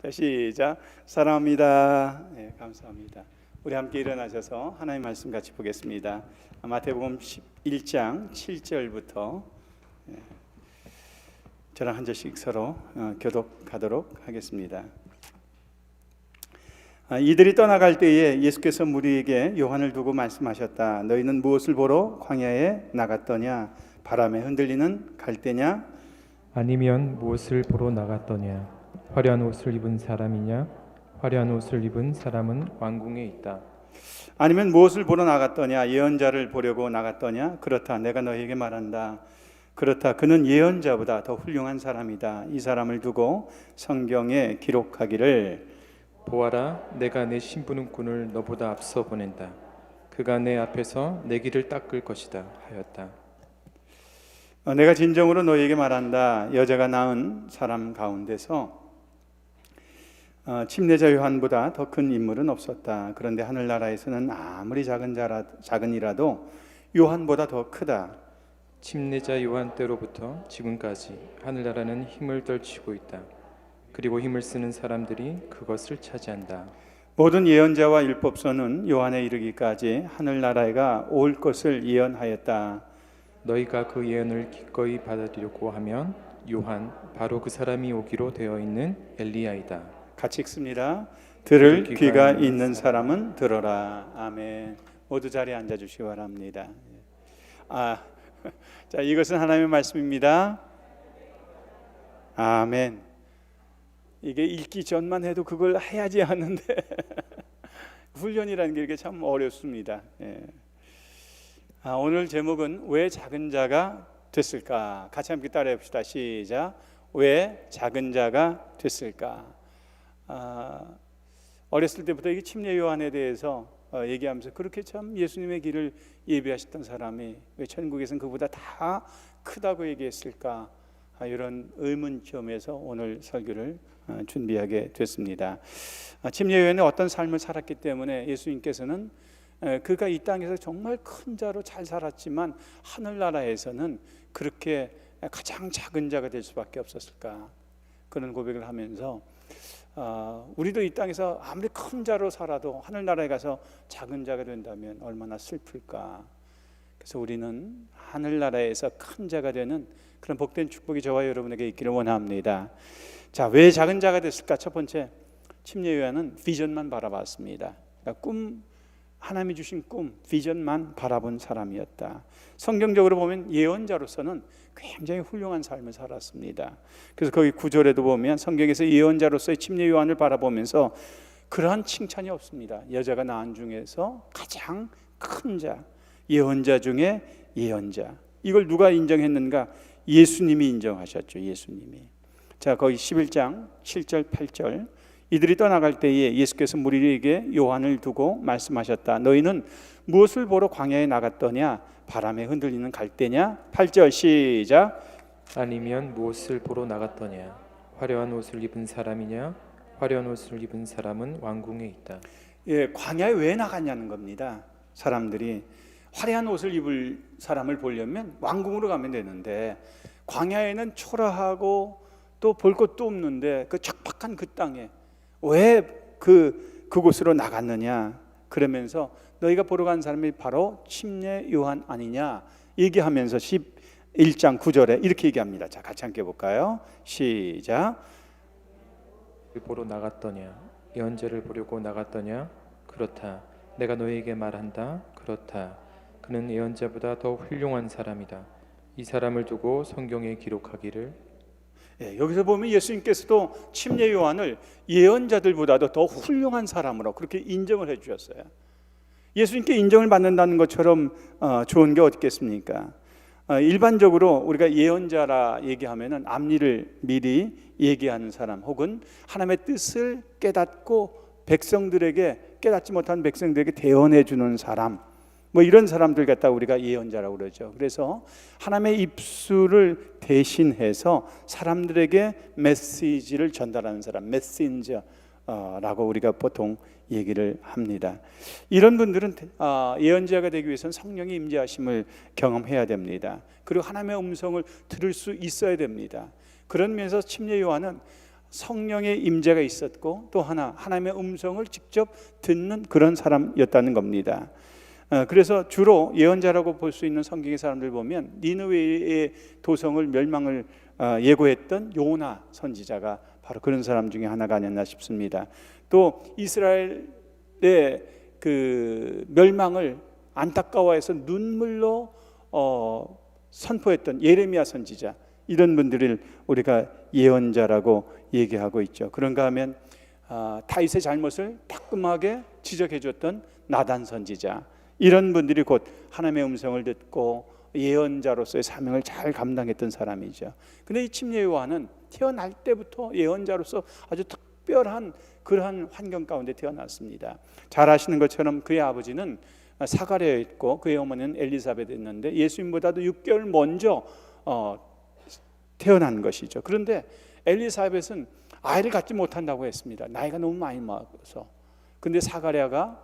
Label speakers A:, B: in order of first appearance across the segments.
A: 자, 시작. 사랑합니다. 네, 감사합니다. 우리 함께 일어나셔서 하나님 말씀 같이 보겠습니다. 마태복음 11장 7절부터 저랑 한 절씩 서로 교독하도록 하겠습니다. 이들이 떠나갈 때에 예수께서 무리에게 요한을 두고 말씀하셨다. 너희는 무엇을 보러 광야에 나갔더냐? 바람에 흔들리는 갈대냐?
B: 아니면 무엇을 보러 나갔더냐? 화려한 옷을 입은 사람이냐? 화려한 옷을 입은 사람은 왕궁에 있다.
A: 아니면 무엇을 보러 나갔더냐? 예언자를 보려고 나갔더냐? 그렇다. 내가 너희에게 말한다. 그렇다. 그는 예언자보다 더 훌륭한 사람이다. 이 사람을 두고 성경에 기록하기를
B: 보아라, 내가 내 심부름꾼을 너보다 앞서 보낸다. 그가 내 앞에서 내 길을 닦을 것이다 하였다.
A: 내가 진정으로 너희에게 말한다. 여자가 낳은 사람 가운데서 침례자 요한보다 더 큰 인물은 없었다. 그런데 하늘나라에서는 아무리 작은 이라도 요한보다 더 크다.
B: 침례자 요한 때로부터 지금까지 하늘나라는 힘을 떨치고 있다. 그리고 힘을 쓰는 사람들이 그것을 차지한다.
A: 모든 예언자와 율법서는 요한에 이르기까지 하늘나라가 올 것을 예언하였다.
B: 너희가 그 예언을 기꺼이 받아들이려고 하면 요한 바로 그 사람이 오기로 되어 있는 엘리야이다.
A: 같이 읽습니다. 들을 귀가 있는 사람은 들어라. 아멘. 모두 자리에 앉아 주시기 바랍니다. 자, 이것은 하나님의 말씀입니다. 아멘. 이게 읽기 전만 해도 그걸 해야지 하는데 훈련이라는 게 이게 참 어렵습니다. 오늘 제목은 왜 작은 자가 됐을까? 같이 함께 따라해 봅시다. 시작. 왜 작은 자가 됐을까? 어렸을 때부터 이게 침례 요한에 대해서 얘기하면서 그렇게 참 예수님의 길을 예비하셨던 사람이 왜 천국에서는 그보다 다 크다고 얘기했을까? 이런 의문점에서 오늘 설교를 준비하게 됐습니다. 침례 요한은 어떤 삶을 살았기 때문에 예수님께서는 그가 이 땅에서 정말 큰 자로 잘 살았지만 하늘나라에서는 그렇게 가장 작은 자가 될 수밖에 없었을까? 그런 고백을 하면서 우리도 이 땅에서 아무리 큰 자로 살아도 하늘나라에 가서 작은 자가 된다면 얼마나 슬플까? 그래서 우리는 하늘나라에서 큰 자가 되는 그런 복된 축복이 저와 여러분에게 있기를 원합니다. 자, 왜 작은 자가 됐을까? 첫 번째, 침례 요한은 비전만 바라봤습니다. 그러니까 하나님이 주신 꿈, 비전만 바라본 사람이었다. 성경적으로 보면 예언자로서는 굉장히 훌륭한 삶을 살았습니다. 그래서 거기 9절에도 보면 성경에서 예언자로서의 침례 요한을 바라보면서 그러한 칭찬이 없습니다. 여자가 낳은 중에서 가장 큰 자, 예언자 중에 예언자. 이걸 누가 인정했는가? 예수님이 인정하셨죠. 예수님이. 자, 거기 11장 7절 8절 이들이 떠나갈 때에 예수께서 무리에게 요한을 두고 말씀하셨다. 너희는 무엇을 보러 광야에 나갔더냐? 바람에 흔들리는 갈대냐? 8절 시작.
B: 아니면 무엇을 보러 나갔더냐? 화려한 옷을 입은 사람이냐? 화려한 옷을 입은 사람은 왕궁에 있다.
A: 광야에 왜 나갔냐는 겁니다. 사람들이 화려한 옷을 입을 사람을 보려면 왕궁으로 가면 되는데 광야에는 초라하고 또 볼 것도 없는데 그 척박한 그 땅에 왜 그곳으로 나갔느냐? 그러면서 너희가 보러 간 사람이 바로 침례 요한 아니냐? 얘기하면서 11장 9절에 이렇게 얘기합니다. 자, 같이 함께 볼까요? 시작.
B: 보러 나갔더냐? 예언자를 보려고 나갔더냐? 그렇다. 내가 너희에게 말한다. 그렇다. 그는 예언자보다 더 훌륭한 사람이다. 이 사람을 두고 성경에 기록하기를
A: 여기서 보면 예수님께서도 침례 요한을 예언자들보다도 더 훌륭한 사람으로 그렇게 인정을 해 주셨어요. 예수님께 인정을 받는다는 것처럼 좋은 게 어딨겠습니까? 일반적으로 우리가 예언자라 얘기하면은 앞일을 미리 얘기하는 사람 혹은 하나님의 뜻을 깨닫고 백성들에게 깨닫지 못한 백성들에게 대언해 주는 사람 뭐 이런 사람들 갖다 우리가 예언자라고 그러죠. 그래서 하나님의 입술을 대신해서 사람들에게 메시지를 전달하는 사람, 메신저라고 우리가 보통 얘기를 합니다. 이런 분들은 예언자가 되기 위해서는 성령의 임재하심을 경험해야 됩니다. 그리고 하나님의 음성을 들을 수 있어야 됩니다. 그런 면에서 침례 요한은 성령의 임재가 있었고 또 하나님의 음성을 직접 듣는 그런 사람이었다는 겁니다. 그래서 주로 예언자라고 볼 수 있는 성경의 사람들 보면 니느웨의 도성을 멸망을 예고했던 요나 선지자가 바로 그런 사람 중에 하나가 아니었나 싶습니다. 또 이스라엘의 그 멸망을 안타까워해서 눈물로 선포했던 예레미야 선지자, 이런 분들을 우리가 예언자라고 얘기하고 있죠. 그런가 하면 다윗의 잘못을 따끔하게 지적해 줬던 나단 선지자, 이런 분들이 곧 하나님의 음성을 듣고 예언자로서의 사명을 잘 감당했던 사람이죠. 근데 이 침례 요한은 태어날 때부터 예언자로서 아주 특별한 그러한 환경 가운데 태어났습니다. 잘 아시는 것처럼 그의 아버지는 사가랴였고 그의 어머니는 엘리사벳이었는데 예수님보다도 6개월 먼저 태어난 것이죠. 그런데 엘리사벳은 아이를 갖지 못한다고 했습니다. 나이가 너무 많이 먹어서. 근데 사가랴가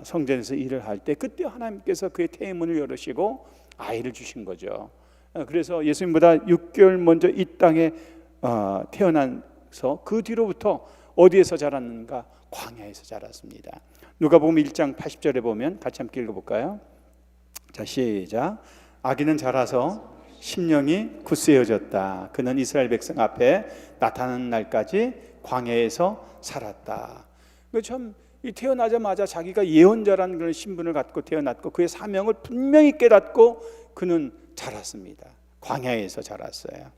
A: 성전에서 일을 할 때 그때 하나님께서 그의 태문을 열으시고 아이를 주신 거죠. 그래서 예수님보다 6개월 먼저 이 땅에 태어나서 그 뒤로부터 어디에서 자랐는가? 광야에서 자랐습니다. 누가복음 1장 80절에 보면 같이 함께 읽어볼까요? 자, 시작. 아기는 자라서 심령이 굳세어졌다. 그는 이스라엘 백성 앞에 나타나는 날까지 광야에서 살았다. 참 태어나자마자 자기가 예언자라는 그런 신분을 갖고 태어났고 그의 사명을 분명히 깨닫고 그는 자랐습니다. 광야에서 자랐어요.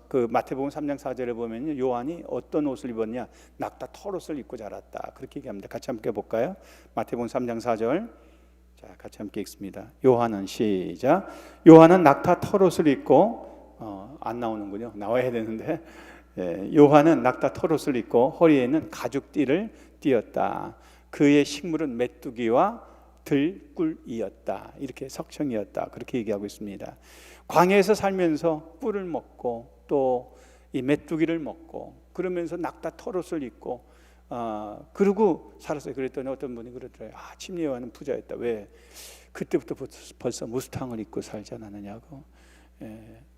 A: 그 마태복음 3장 4절에 보면 요한이 어떤 옷을 입었냐? 낙타 털옷을 입고 자랐다. 그렇게 얘기합니다. 같이 함께 볼까요? 마태복음 3장 4절. 자, 같이 함께 읽습니다. 요한은 시작. 요한은 낙타 털옷을 입고 안 나오는군요. 나와야 되는데. 요한은 낙타 털옷을 입고 허리에는 가죽띠를 띄었다. 그의 식물은 메뚜기와 들꿀이었다. 이렇게 석청이었다. 그렇게 얘기하고 있습니다. 광야에서 살면서 꿀을 먹고 또 이 메뚜기를 먹고 그러면서 낙타 털옷을 입고 그러고 살았어요. 그랬더니 어떤 분이 그러더라고요. 침례 요한은 부자였다. 왜? 그때부터 벌써 무스탕을 입고 살지 않았느냐고.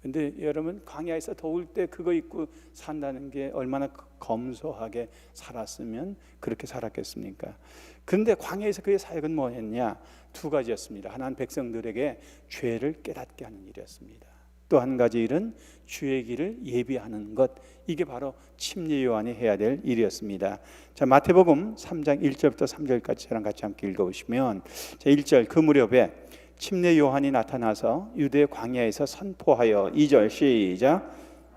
A: 근데 여러분, 광야에서 더울 때 그거 입고 산다는 게 얼마나 검소하게 살았으면 그렇게 살았겠습니까? 그런데 광야에서 그의 사역은 뭐였냐? 두 가지였습니다. 하나는 백성들에게 죄를 깨닫게 하는 일이었습니다. 또 한 가지 일은 주의 길을 예비하는 것, 이게 바로 침례 요한이 해야 될 일이었습니다. 자, 마태복음 3장 1절부터 3절까지 저랑 같이 함께 읽어보시면, 자, 1절, 그 무렵에 침례 요한이 나타나서 유대 광야에서 선포하여, 2절 시작,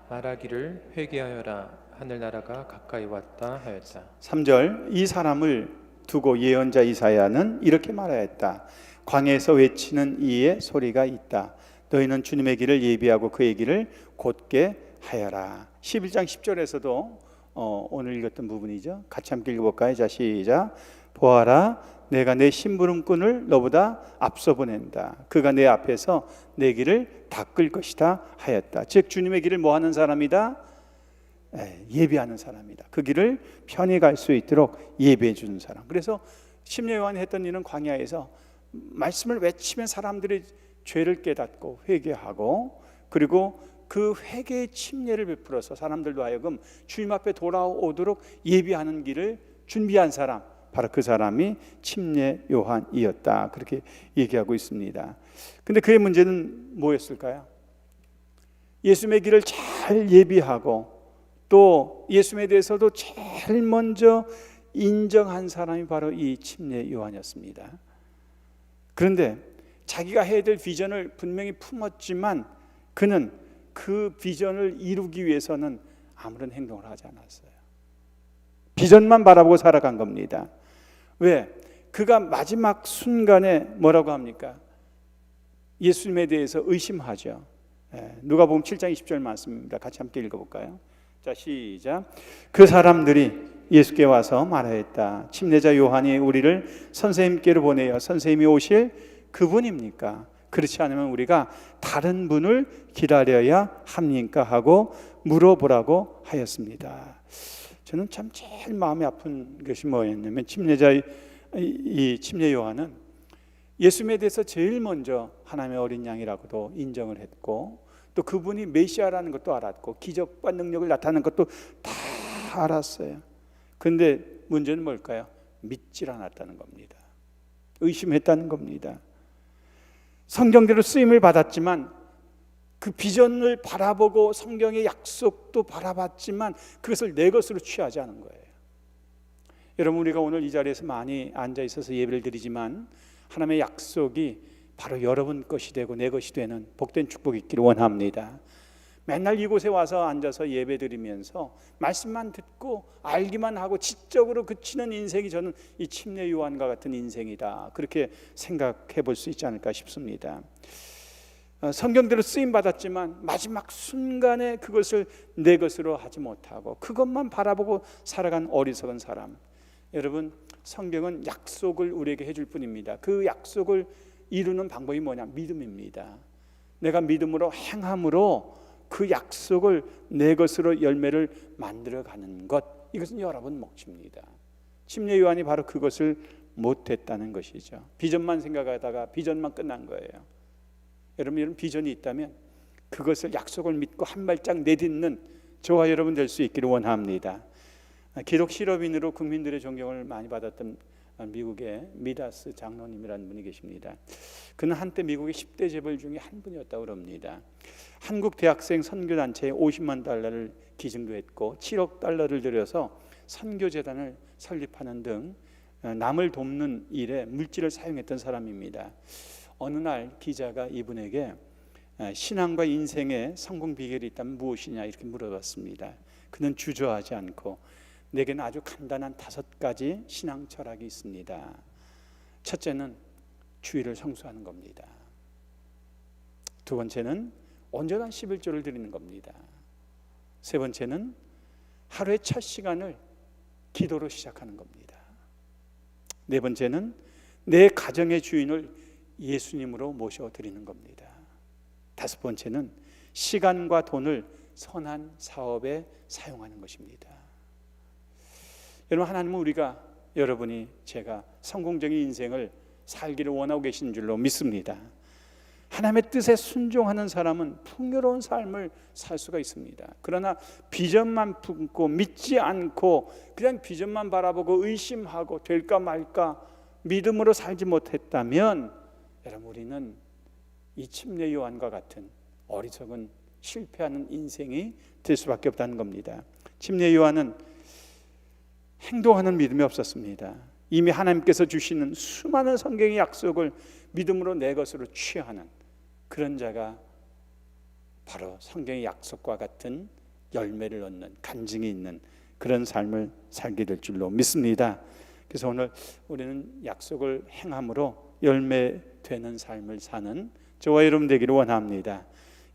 B: 말하기를 회개하여라, 하늘나라가 가까이 왔다 하였다.
A: 3절, 이 사람을 두고 예언자 이사야는 이렇게 말하였다. 광야에서 외치는 이의 소리가 있다. 너희는 주님의 길을 예비하고 그의 길을 곧게 하여라. 11장 10절에서도 오늘 읽었던 부분이죠. 같이 함께 읽어볼까요? 자, 시작. 보아라, 내가 내 심부름꾼을 너보다 앞서 보낸다. 그가 내 앞에서 내 길을 닦을 것이다 하였다. 즉 주님의 길을 뭐 하는 사람이다? 예비하는 사람이다. 그 길을 편히 갈 수 있도록 예비해 주는 사람. 그래서 침례 요한이 했던 일은 광야에서 말씀을 외치면 사람들이 죄를 깨닫고 회개하고, 그리고 그 회개의 침례를 베풀어서 사람들도 하여금 주님 앞에 돌아오도록 예비하는 길을 준비한 사람, 바로 그 사람이 침례 요한이었다. 그렇게 얘기하고 있습니다. 근데 그의 문제는 뭐였을까요? 예수님의 길을 잘 예비하고 또 예수님에 대해서도 제일 먼저 인정한 사람이 바로 이 침례 요한이었습니다. 그런데 자기가 해야 될 비전을 분명히 품었지만 그는 그 비전을 이루기 위해서는 아무런 행동을 하지 않았어요. 비전만 바라보고 살아간 겁니다. 왜? 그가 마지막 순간에 뭐라고 합니까? 예수님에 대해서 의심하죠. 누가복음 7장 20절 말씀입니다. 같이 함께 읽어볼까요? 자, 시작. 그 사람들이 예수께 와서 말하였다. 침례자 요한이 우리를 선생님께로 보내어 선생님이 오실 그분입니까? 그렇지 않으면 우리가 다른 분을 기다려야 합니까? 하고 물어보라고 하였습니다. 저는 참 제일 마음이 아픈 것이 뭐였냐면 이 침례 요한은 예수님에 대해서 제일 먼저 하나님의 어린 양이라고도 인정을 했고 또 그분이 메시아라는 것도 알았고 기적과 능력을 나타내는 것도 다 알았어요. 그런데 문제는 뭘까요? 믿질 않았다는 겁니다. 의심했다는 겁니다. 성경대로 쓰임을 받았지만 그 비전을 바라보고 성경의 약속도 바라봤지만 그것을 내 것으로 취하지 않은 거예요. 여러분, 우리가 오늘 이 자리에서 많이 앉아 있어서 예배를 드리지만 하나님의 약속이 바로 여러분 것이 되고 내 것이 되는 복된 축복이 있기를 원합니다. 맨날 이곳에 와서 앉아서 예배 드리면서 말씀만 듣고 알기만 하고 지적으로 그치는 인생이 저는 이 침례 요한과 같은 인생이다, 그렇게 생각해 볼 수 있지 않을까 싶습니다. 성경대로 쓰임 받았지만 마지막 순간에 그것을 내 것으로 하지 못하고 그것만 바라보고 살아간 어리석은 사람. 여러분, 성경은 약속을 우리에게 해줄 뿐입니다. 그 약속을 이루는 방법이 뭐냐? 믿음입니다. 내가 믿음으로 행함으로 그 약속을 내 것으로 열매를 만들어가는 것, 이것은 여러분 몫입니다. 침례 요한이 바로 그것을 못했다는 것이죠. 비전만 생각하다가 비전만 끝난 거예요. 여러분 비전이 있다면 그것을 약속을 믿고 한 발짝 내딛는 저와 여러분 될 수 있기를 원합니다. 기독 실업인으로 국민들의 존경을 많이 받았던 미국의 미다스 장로님이라는 분이 계십니다. 그는 한때 미국의 10대 재벌 중에 한 분이었다고 합니다. 한국 대학생 선교단체에 50만 달러를 기증도 했고 7억 달러를 들여서 선교재단을 설립하는 등 남을 돕는 일에 물질을 사용했던 사람입니다. 어느 날 기자가 이분에게 신앙과 인생의 성공 비결이 있다면 무엇이냐 이렇게 물어봤습니다. 그는 주저하지 않고 내게는 아주 간단한 5가지 신앙 철학이 있습니다. 첫째는 주일을 성수하는 겁니다. 두 번째는 온전한 11조를 드리는 겁니다. 세 번째는 하루의 첫 시간을 기도로 시작하는 겁니다. 네 번째는 내 가정의 주인을 예수님으로 모셔드리는 겁니다. 다섯 번째는 시간과 돈을 선한 사업에 사용하는 것입니다. 여러분, 하나님은 우리가, 여러분이, 제가 성공적인 인생을 살기를 원하고 계신 줄로 믿습니다. 하나님의 뜻에 순종하는 사람은 풍요로운 삶을 살 수가 있습니다. 그러나 비전만 품고 믿지 않고 그냥 비전만 바라보고 의심하고 될까 말까 믿음으로 살지 못했다면 여러분, 우리는 이 침례 요한과 같은 어리석은 실패하는 인생이 될 수밖에 없다는 겁니다. 침례 요한은 행동하는 믿음이 없었습니다. 이미 하나님께서 주시는 수많은 성경의 약속을 믿음으로 내 것으로 취하는 그런 자가 바로 성경의 약속과 같은 열매를 얻는, 간증이 있는 그런 삶을 살게 될 줄로 믿습니다. 그래서 오늘 우리는 약속을 행함으로 열매되는 삶을 사는 저와 여러분 되기를 원합니다.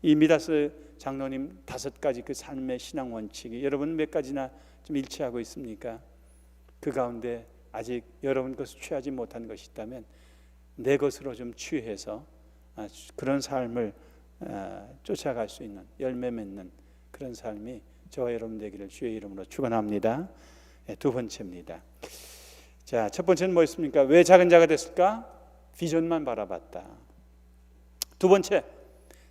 A: 이 미다스 장로님 5가지 그 삶의 신앙 원칙이 여러분 몇 가지나 좀 일치하고 있습니까? 그 가운데 아직 여러분 것을 취하지 못한 것이 있다면 내 것으로 좀 취해서 그런 삶을 쫓아갈 수 있는, 열매 맺는 그런 삶이 저와 여러분 되기를 주의 이름으로 축원합니다. 두 번째입니다. 자, 첫 번째는 뭐였습니까? 왜 작은 자가 됐을까? 비전만 바라봤다. 두 번째,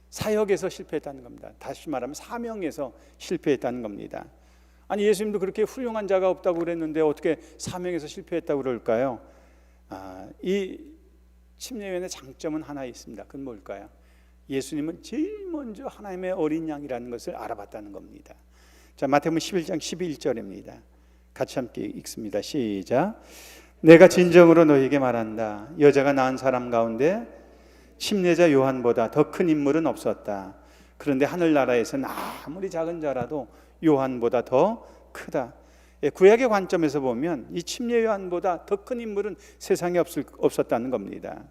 A: 사역에서 실패했다는 겁니다. 다시 말하면 사명에서 실패했다는 겁니다. 아니, 예수님도 그렇게 훌륭한 자가 없다고 그랬는데 어떻게 사명에서 실패했다고 그럴까요? 이 침례요한의 장점은 하나 있습니다. 그건 뭘까요? 예수님은 제일 먼저 하나님의 어린 양이라는 것을 알아봤다는 겁니다. 자, 마태복음 11장 11절입니다. 같이 함께 읽습니다. 시작. 내가 진정으로 너희에게 말한다. 여자가 낳은 사람 가운데 침례자 요한보다 더 큰 인물은 없었다. 그런데 하늘나라에서는 아무리 작은 자라도 요한보다 더 크다. 구약의 관점에서 보면 이 침례 요한보다 더 큰 인물은 세상에 없었다는 겁니다.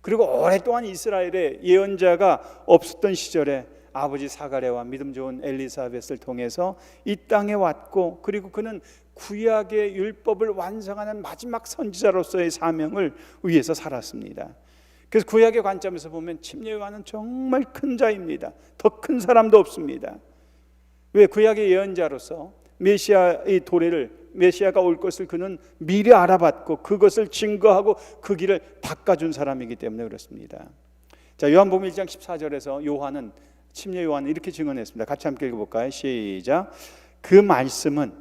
A: 그리고 오랫동안 이스라엘에 예언자가 없었던 시절에 아버지 사가랴와 믿음 좋은 엘리사벳을 통해서 이 땅에 왔고, 그리고 그는 구약의 율법을 완성하는 마지막 선지자로서의 사명을 위해서 살았습니다. 그래서 구약의 관점에서 보면 침례 요한은 정말 큰 자입니다. 더 큰 사람도 없습니다. 왜? 구약의 예언자로서 메시아의 도래를, 메시아가 올 것을 그는 미리 알아봤고 그것을 증거하고 그 길을 닦아준 사람이기 때문에 그렇습니다. 자, 요한복음 1장 14절에서 요한은 침례 요한은 이렇게 증언했습니다. 같이 함께 읽어볼까요? 시작. 그 말씀은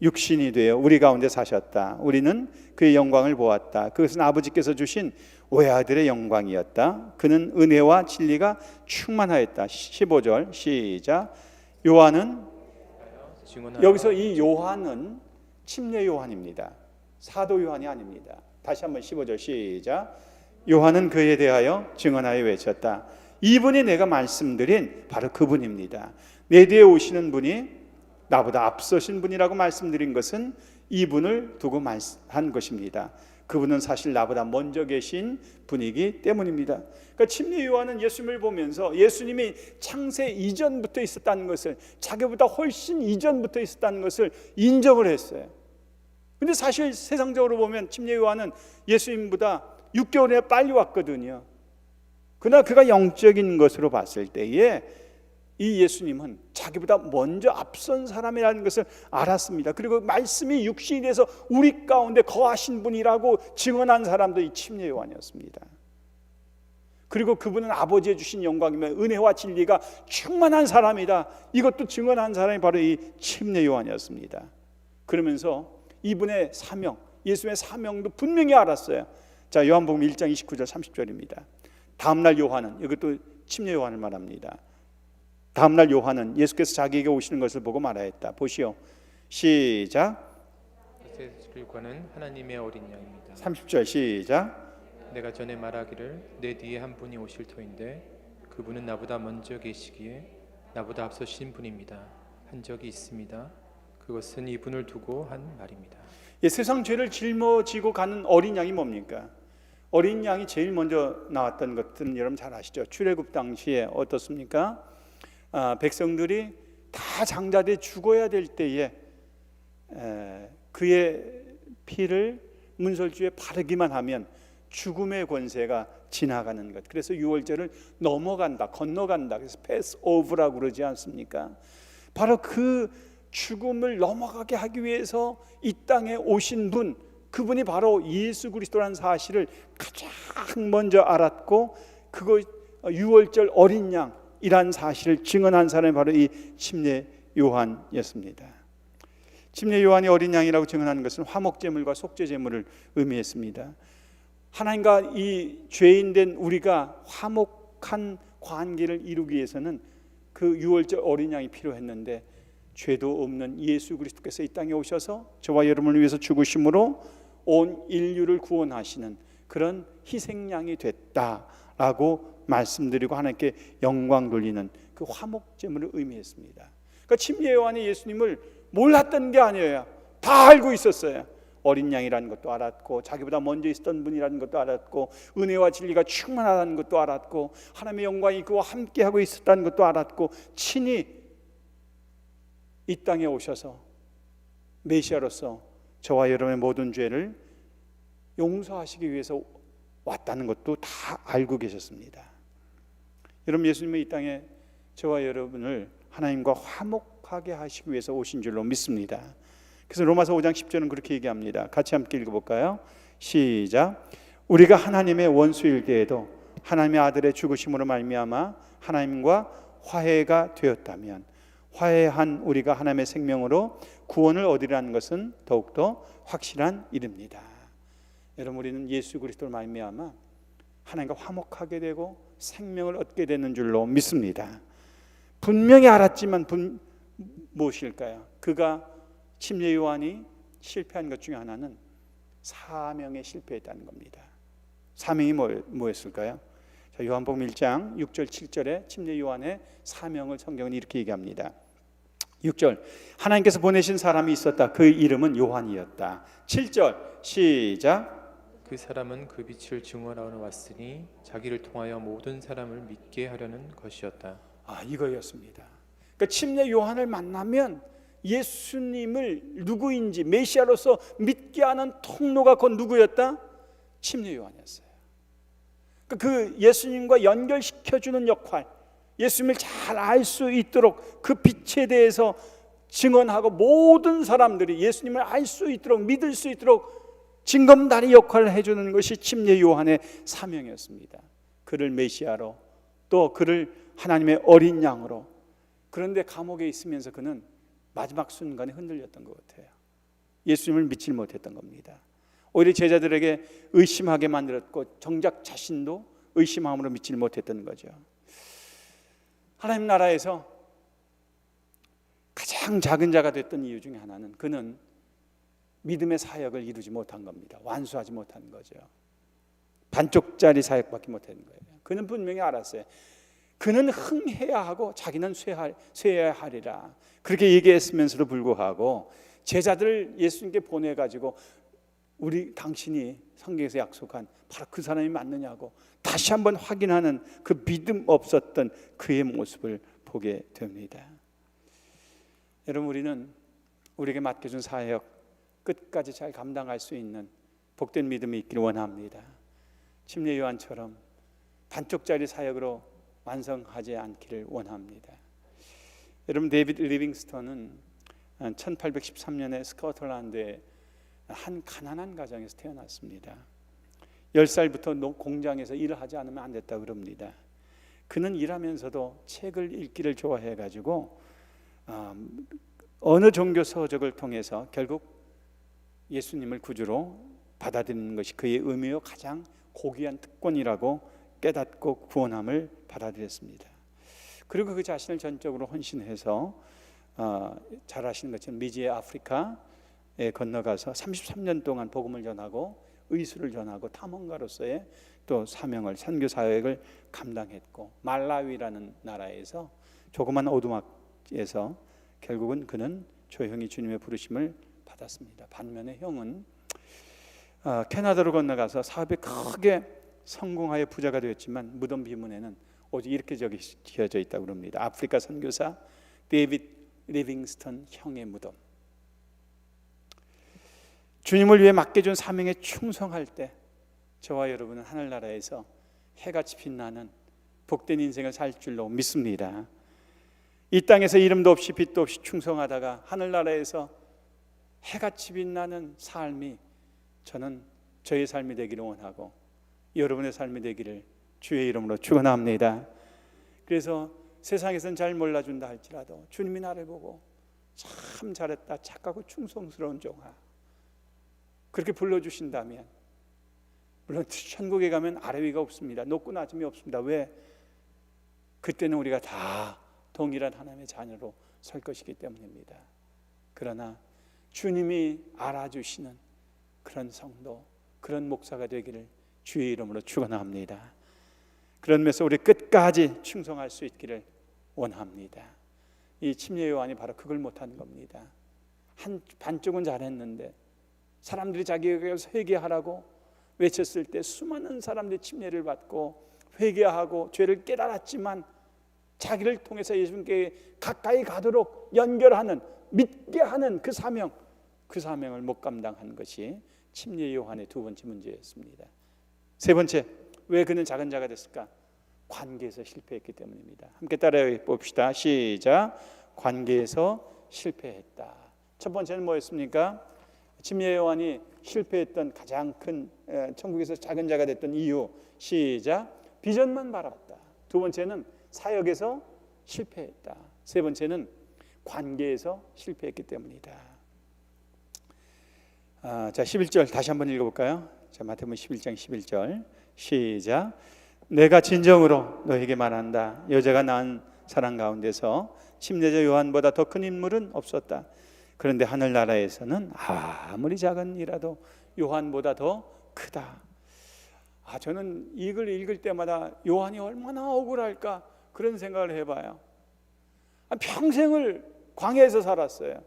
A: 육신이 되어 우리 가운데 사셨다. 우리는 그의 영광을 보았다. 그것은 아버지께서 주신 외아들의 영광이었다. 그는 은혜와 진리가 충만하였다. 15절 시작. 요한은, 여기서 이 요한은 침례 요한입니다. 사도 요한이 아닙니다. 다시 한번 15절 시작. 요한은 그에 대하여 증언하여 외쳤다. 이분이 내가 말씀드린 바로 그분입니다. 내 뒤에 오시는 분이 나보다 앞서신 분이라고 말씀드린 것은 이분을 두고 한 것입니다. 그분은 사실 나보다 먼저 계신 분이기 때문입니다. 그러니까 침례 요한은 예수님을 보면서 예수님이 창세 이전부터 있었다는 것을, 자기보다 훨씬 이전부터 있었다는 것을 인정을 했어요. 근데 사실 세상적으로 보면 침례 요한은 예수님보다 6개월이나 빨리 왔거든요. 그러나 그가 영적인 것으로 봤을 때에 이 예수님은 자기보다 먼저 앞선 사람이라는 것을 알았습니다. 그리고 말씀이 육신이 돼서 우리 가운데 거하신 분이라고 증언한 사람도 이 침례 요한이었습니다. 그리고 그분은 아버지의 주신 영광이며 은혜와 진리가 충만한 사람이다. 이것도 증언한 사람이 바로 이 침례 요한이었습니다. 그러면서 이분의 사명, 예수님의 사명도 분명히 알았어요. 자, 요한복음 1장 29절 30절입니다. 다음날 요한은, 이것도 침례 요한을 말합니다. 다음날 요한은 예수께서 자기에게 오시는 것을 보고 말하였다. 보시오. 시작.
B: 그것을 관은 하나님의 어린 양입니다.
A: 30절 시작.
B: 내가 전에 말하기를 내 뒤에 한 분이 오실 터인데 그분은 나보다 먼저 계시기에 나보다 앞서신 분입니다. 한 적이 있습니다. 그것은 이분을 두고 한 말입니다.
A: 예, 세상 죄를 짊어지고 가는 어린 양이 뭡니까? 어린 양이 제일 먼저 나왔던 것은 여러분 잘 아시죠? 출애굽 당시에 어떻습니까? 백성들이 다 장자돼 죽어야 될 때에 그의 피를 문설주에 바르기만 하면 죽음의 권세가 지나가는 것. 그래서 유월절을 넘어간다, 건너간다. 그래서 패스오브라고 그러지 않습니까? 바로 그 죽음을 넘어가게 하기 위해서 이 땅에 오신 분, 그분이 바로 예수 그리스도라는 사실을 가장 먼저 알았고, 그거 유월절 어린 양이란 사실을 증언한 사람이 바로 이 침례 요한이었습니다. 침례 요한이 어린 양이라고 증언하는 것은 화목제물과 속죄제물을 의미했습니다. 하나님과 이 죄인된 우리가 화목한 관계를 이루기 위해서는 그 유월절 어린 양이 필요했는데, 죄도 없는 예수 그리스도께서 이 땅에 오셔서 저와 여러분을 위해서 죽으심으로 온 인류를 구원하시는 그런 희생양이 됐다라고 말씀드리고 하나님께 영광 돌리는 그 화목제물을 의미했습니다. 그러니까 침례 요한이 예수님을 몰랐던 게 아니에요. 다 알고 있었어요. 어린 양이라는 것도 알았고, 자기보다 먼저 있었던 분이라는 것도 알았고, 은혜와 진리가 충만하다는 것도 알았고, 하나님의 영광이 그와 함께하고 있었다는 것도 알았고, 친히 이 땅에 오셔서 메시아로서 저와 여러분의 모든 죄를 용서하시기 위해서 왔다는 것도 다 알고 계셨습니다. 여러분, 예수님은 이 땅에 저와 여러분을 하나님과 화목하게 하시기 위해서 오신 줄로 믿습니다. 그래서 로마서 5장 10절은 그렇게 얘기합니다. 같이 함께 읽어볼까요? 시작. 우리가 하나님의 원수일 때에도 하나님의 아들의 죽으심으로 말미암아 하나님과 화해가 되었다면 화해한 우리가 하나님의 생명으로 구원을 얻으리라는 것은 더욱더 확실한 일입니다. 여러분, 우리는 예수 그리스도로 말미암아 하나님과 화목하게 되고 생명을 얻게 되는 줄로 믿습니다. 분명히 알았지만 무엇일까요? 그가 침례 요한이 실패한 것 중에 하나는 사명에 실패했다는 겁니다. 사명이 뭐였을까요? 자, 요한복음 1장 6절 7절에 침례 요한의 사명을 성경은 이렇게 얘기합니다. 6절, 하나님께서 보내신 사람이 있었다. 그 이름은 요한이었다. 7절 시작.
B: 그 사람은 그 빛을 증언하러 왔으니 자기를 통하여 모든 사람을 믿게 하려는 것이었다.
A: 이거였습니다. 그러니까 침례 요한을 만나면 예수님을 누구인지 메시아로서 믿게 하는 통로가 곧 누구였다? 침례 요한이었어요. 그 예수님과 연결시켜주는 역할, 예수님을 잘 알 수 있도록 그 빛에 대해서 증언하고 모든 사람들이 예수님을 알 수 있도록 믿을 수 있도록 징검다리 역할을 해주는 것이 침례 요한의 사명이었습니다. 그를 메시아로, 또 그를 하나님의 어린 양으로. 그런데 감옥에 있으면서 그는 마지막 순간에 흔들렸던 것 같아요. 예수님을 믿지 못했던 겁니다. 오히려 제자들에게 의심하게 만들었고 정작 자신도 의심함으로 믿지 못했던 거죠. 하나님 나라에서 가장 작은 자가 됐던 이유 중에 하나는 그는 믿음의 사역을 이루지 못한 겁니다. 완수하지 못한 거죠. 반쪽짜리 사역밖에 못한 거예요. 그는 분명히 알았어요. 그는 흥해야 하고 자기는 쇠해야 하리라. 그렇게 얘기했으면서도 불구하고 제자들을 예수님께 보내가지고 당신이 성경에서 약속한 바로 그 사람이 맞느냐고 다시 한번 확인하는 그 믿음 없었던 그의 모습을 보게 됩니다. 여러분, 우리는 우리에게 맡겨준 사역 끝까지 잘 감당할 수 있는 복된 믿음이 있기를 원합니다. 침례 요한처럼 반쪽짜리 사역으로 완성하지 않기를 원합니다. 여러분, 데이비드 리빙스턴은 1813년에 스코틀랜드의 한 가난한 가정에서 태어났습니다. 10살부터 공장에서 일을 하지 않으면 안 됐다고 그럽니다. 그는 일하면서도 책을 읽기를 좋아해가지고 어느 종교 서적을 통해서 결국 예수님을 구주로 받아들이는 것이 그의 의미요 가장 고귀한 특권이라고 깨닫고 구원함을 받아들였습니다. 그리고 그 자신을 전적으로 헌신해서 잘 아시는 것처럼 미지의 아프리카에 건너가서 33년 동안 복음을 전하고 의술을 전하고 탐험가로서의 또 사명을, 선교 사역을 감당했고, 말라위라는 나라에서 조그만 오두막에서 결국은 그는 조용히 주님의 부르심을 받았습니다. 반면에 형은 캐나다로 건너가서 사업에 크게 성공하여 부자가 되었지만 무덤 비문에는 오직 이렇게 적혀져 있다고 합니다. 아프리카 선교사 데이비드 리빙스턴 형의 무덤. 주님을 위해 맡겨준 사명에 충성할 때 저와 여러분은 하늘나라에서 해같이 빛나는 복된 인생을 살 줄로 믿습니다. 이 땅에서 이름도 없이 빛도 없이 충성하다가 하늘나라에서 해같이 빛나는 삶이 저의 삶이 되기를 원하고 여러분의 삶이 되기를 주의 이름으로 축원합니다. 그래서 세상에서는 잘 몰라준다 할지라도 주님이 나를 보고 참 잘했다, 착하고 충성스러운 종아, 그렇게 불러주신다면, 물론 천국에 가면 아래 위가 없습니다. 높고 낮음이 없습니다. 왜? 그때는 우리가 다 동일한 하나님의 자녀로 설 것이기 때문입니다. 그러나 주님이 알아주시는 그런 성도, 그런 목사가 되기를 주의 이름으로 축원합니다. 그런 면에서 우리 끝까지 충성할 수 있기를 원합니다. 이 침례 요한이 바로 그걸 못한 겁니다. 반쪽은 잘했는데 사람들이 자기에게 회개하라고 외쳤을 때 수많은 사람들이 침례를 받고 회개하고 죄를 깨달았지만 자기를 통해서 예수님께 가까이 가도록 연결하는, 믿게 하는 그 사명을 못 감당한 것이 침례 요한의 두 번째 문제였습니다. 세 번째, 왜 그는 작은 자가 됐을까? 관계에서 실패했기 때문입니다. 함께 따라해 봅시다. 시작. 관계에서 실패했다. 첫 번째는 뭐였습니까? 침례 요한이 실패했던 가장 큰, 천국에서 작은 자가 됐던 이유. 시작. 비전만 바랐다. 두 번째는 사역에서 실패했다. 세 번째는 관계에서 실패했기 때문이다. 자, 11절 다시 한번 읽어볼까요? 자, 마태복음 11장 11절 시작. 내가 진정으로 너에게 말한다. 여자가 낳은 사람 가운데서 침례자 요한보다 더 큰 인물은 없었다. 그런데 하늘나라에서는 아무리 작은 이라도 요한보다 더 크다. 저는 이걸 읽을 때마다 요한이 얼마나 억울할까 그런 생각을 해봐요. 평생을 광야에서 살았어요.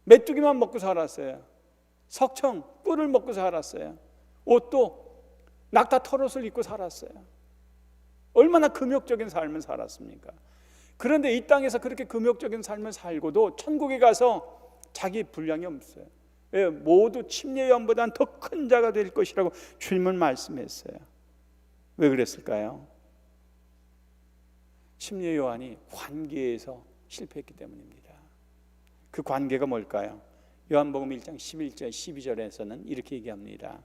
A: 메뚜기만 먹고 살았어요. 석청, 꿀을 먹고 살았어요. 옷도 낙타 털옷을 입고 살았어요. 얼마나 금욕적인 삶을 살았습니까? 그런데 이 땅에서 그렇게 금욕적인 삶을 살고도 천국에 가서 자기 분량이 없어요. 왜? 모두 침례 요한보다는 더 큰 자가 될 것이라고 주님은 말씀했어요. 왜 그랬을까요? 침례 요한이 관계에서 실패했기 때문입니다. 그 관계가 뭘까요? 요한복음 1장 11절 12절에서는 이렇게 얘기합니다.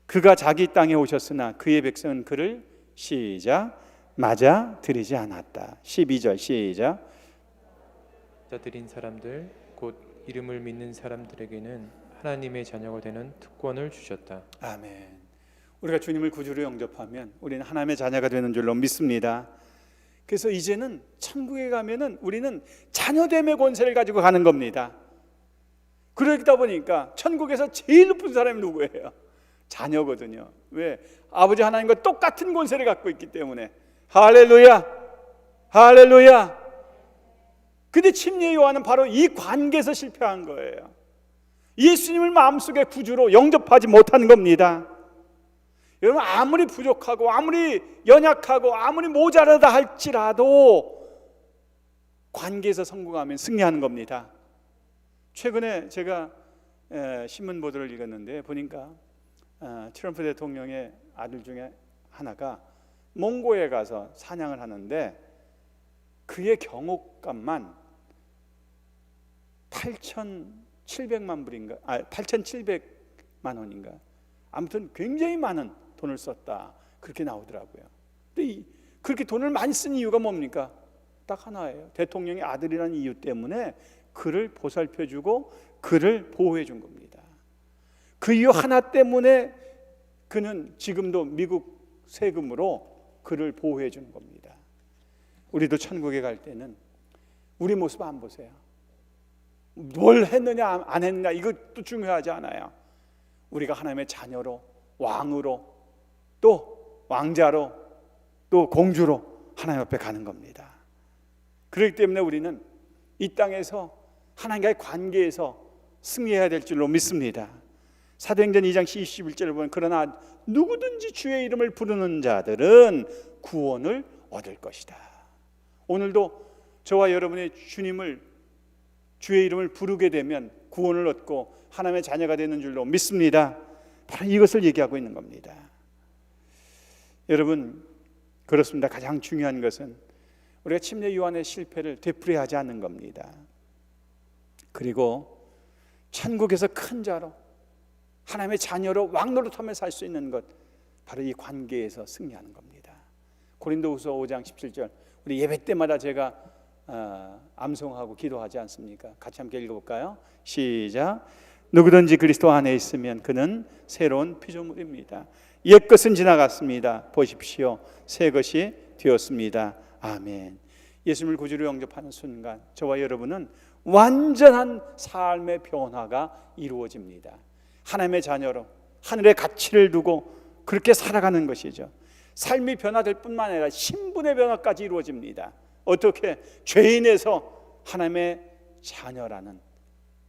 A: 그가 자기 땅에 오셨으나 그의 백성은 그를 시작 맞아 들이지 않았다. 12절 시작.
B: 드린 사람들 곧 이름을 믿는 사람들에게는 하나님의 자녀가 되는 특권을 주셨다.
A: 아멘. 우리가 주님을 구주로 영접하면 우리는 하나님의 자녀가 되는 줄로 믿습니다. 그래서 이제는 천국에 가면은 우리는 자녀됨의 권세를 가지고 가는 겁니다. 그러다 보니까 천국에서 제일 높은 사람이 누구예요? 자녀거든요. 왜? 아버지 하나님과 똑같은 권세를 갖고 있기 때문에. 할렐루야, 할렐루야. 근데 침례 요한은 바로 이 관계에서 실패한 거예요. 예수님을 마음속에 구주로 영접하지 못한 겁니다. 여러분, 아무리 부족하고 아무리 연약하고 아무리 모자라다 할지라도 관계에서 성공하면 승리하는 겁니다. 최근에 제가 신문 보도를 읽었는데 보니까 트럼프 대통령의 아들 중에 하나가 몽고에 가서 사냥을 하는데 그의 경옥값만 8,700만 불인가? 8,700만 원인가? 아무튼 굉장히 많은 돈을 썼다. 그렇게 나오더라고요. 근데 그렇게 돈을 많이 쓴 이유가 뭡니까? 딱 하나예요. 대통령의 아들이라는 이유 때문에 그를 보살펴주고 그를 보호해 준 겁니다. 그 이유 하나 때문에 그는 지금도 미국 세금으로 그를 보호해 주는 겁니다. 우리도 천국에 갈 때는 우리 모습 안 보세요. 뭘 했느냐 안 했느냐 이것도 중요하지 않아요. 우리가 하나님의 자녀로, 왕으로, 또 왕자로, 또 공주로 하나님 앞에 가는 겁니다. 그렇기 때문에 우리는 이 땅에서 하나님과의 관계에서 승리해야 될 줄로 믿습니다. 사도행전 2장 21절을 보면 그러나 누구든지 주의 이름을 부르는 자들은 구원을 얻을 것이다. 오늘도 저와 여러분의 주님을 주의 이름을 부르게 되면 구원을 얻고 하나님의 자녀가 되는 줄로 믿습니다. 바로 이것을 얘기하고 있는 겁니다. 여러분, 그렇습니다. 가장 중요한 것은 우리가 침례 요한의 실패를 되풀이하지 않는 겁니다. 그리고 천국에서 큰 자로 하나님의 자녀로 왕노릇하며 살 수 있는 것, 바로 이 관계에서 승리하는 겁니다. 고린도후서 5장 17절 우리 예배 때마다 제가 암송하고 기도하지 않습니까? 같이 함께 읽어볼까요? 시작. 누구든지 그리스도 안에 있으면 그는 새로운 피조물입니다. 옛것은 지나갔습니다. 보십시오, 새 것이 되었습니다. 아멘. 예수님을 구주로 영접하는 순간 저와 여러분은 완전한 삶의 변화가 이루어집니다. 하나님의 자녀로 하늘의 가치를 두고 그렇게 살아가는 것이죠. 삶이 변화될 뿐만 아니라 신분의 변화까지 이루어집니다. 어떻게? 죄인에서 하나님의 자녀라는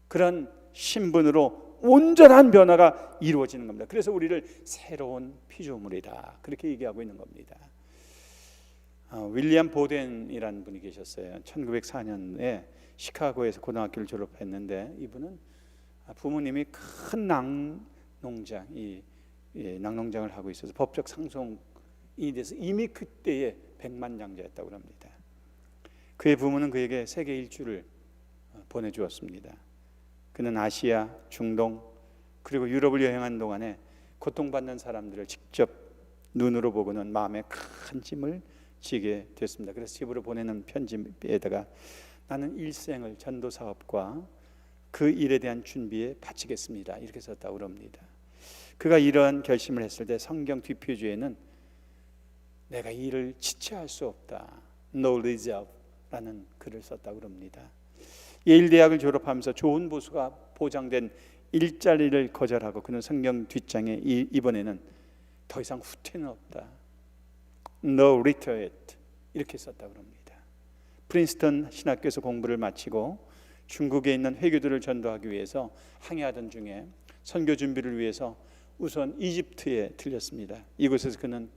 A: 그런 신분으로 온전한 변화가 이루어지는 겁니다. 그래서 우리를 새로운 피조물이다, 그렇게 얘기하고 있는 겁니다. 윌리엄 보덴이라는 분이 계셨어요. 1904년에 시카고에서 고등학교를 졸업했는데 이분은 부모님이 큰 낙농장을 하고 있어서 법적 상송이 돼서 이미 그때에 백만장자였다고 합니다. 그의 부모는 그에게 세계 일주를 보내주었습니다. 그는 아시아, 중동 그리고 유럽을 여행한 동안에 고통받는 사람들을 직접 눈으로 보고는 마음에 큰 짐을 지게 됐습니다. 그래서 집으로 보내는 편지에다가 나는 일생을 전도 사업과 그 일에 대한 준비에 바치겠습니다, 이렇게 썼다고 합니다. 그가 이런 결심을 했을 때 성경 뒷표지에는 내가 이 일을 지체할 수 없다, no reserve라는 글을 썼다고 합니다. 예일 대학을 졸업하면서 좋은 보수가 보장된 일자리를 거절하고 그는 성경 뒷장에 이번에는 더 이상 후퇴는 없다, no retreat, 이렇게 썼다고 합니다. 프린스턴 신학교에서 공부를 마치고 중국에 있는 회교들을 전도하기 위해서 항해하던 중에 선교 준비를 위해서 우선 이집트에 들렸습니다. 이곳에서 그는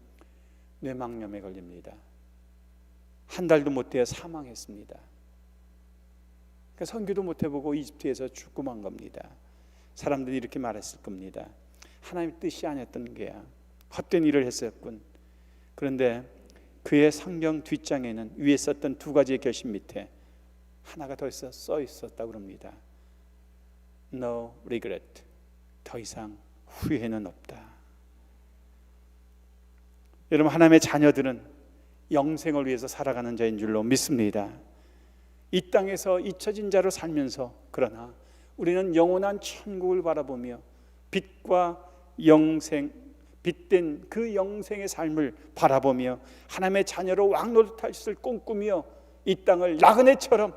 A: 뇌망염에 걸립니다. 한 달도 못 되어 사망했습니다. 그러니까 선교도 못 해보고 이집트에서 죽고 만 겁니다. 사람들이 이렇게 말했을 겁니다. 하나님의 뜻이 아니었던 게야, 헛된 일을 했었군. 그런데 그의 성경 뒷장에는 위에 썼던 두 가지의 결심 밑에 하나가 더 써 있었다고 합니다. No regret, 더 이상 후회는 없다. 여러분, 하나님의 자녀들은 영생을 위해서 살아가는 자인 줄로 믿습니다. 이 땅에서 잊혀진 자로 살면서 그러나 우리는 영원한 천국을 바라보며 빛과 영생, 빛된 그 영생의 삶을 바라보며 하나님의 자녀로 왕노릇할 것을 꿈꾸며 이 땅을 나그네처럼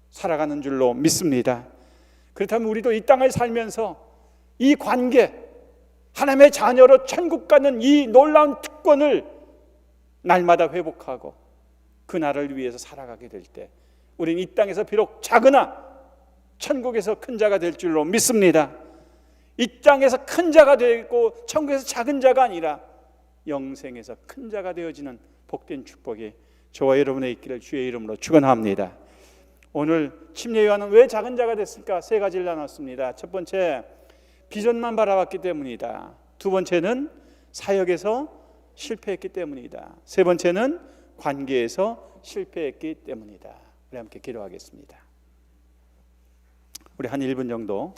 A: 살아가는 줄로 믿습니다. 그렇다면 우리도 이 땅을 살면서 이 관계, 하나님의 자녀로 천국 가는 이 놀라운 특권을 날마다 회복하고 그 나라를 위해서 살아가게 될 때 우리는 이 땅에서 비록 작으나 천국에서 큰 자가 될 줄로 믿습니다. 이 땅에서 큰 자가 되고 천국에서 작은 자가 아니라 영생에서 큰 자가 되어지는 복된 축복이 저와 여러분의 있기를 주의 이름으로 축원합니다. 오늘 침례 요한은 왜 작은 자가 됐을까? 세 가지를 나눴습니다. 첫 번째, 비전만 바라봤기 때문이다. 두 번째는 사역에서 실패했기 때문이다. 세 번째는 관계에서 실패했기 때문이다. 우리 함께 기도하겠습니다. 우리 한 1분 정도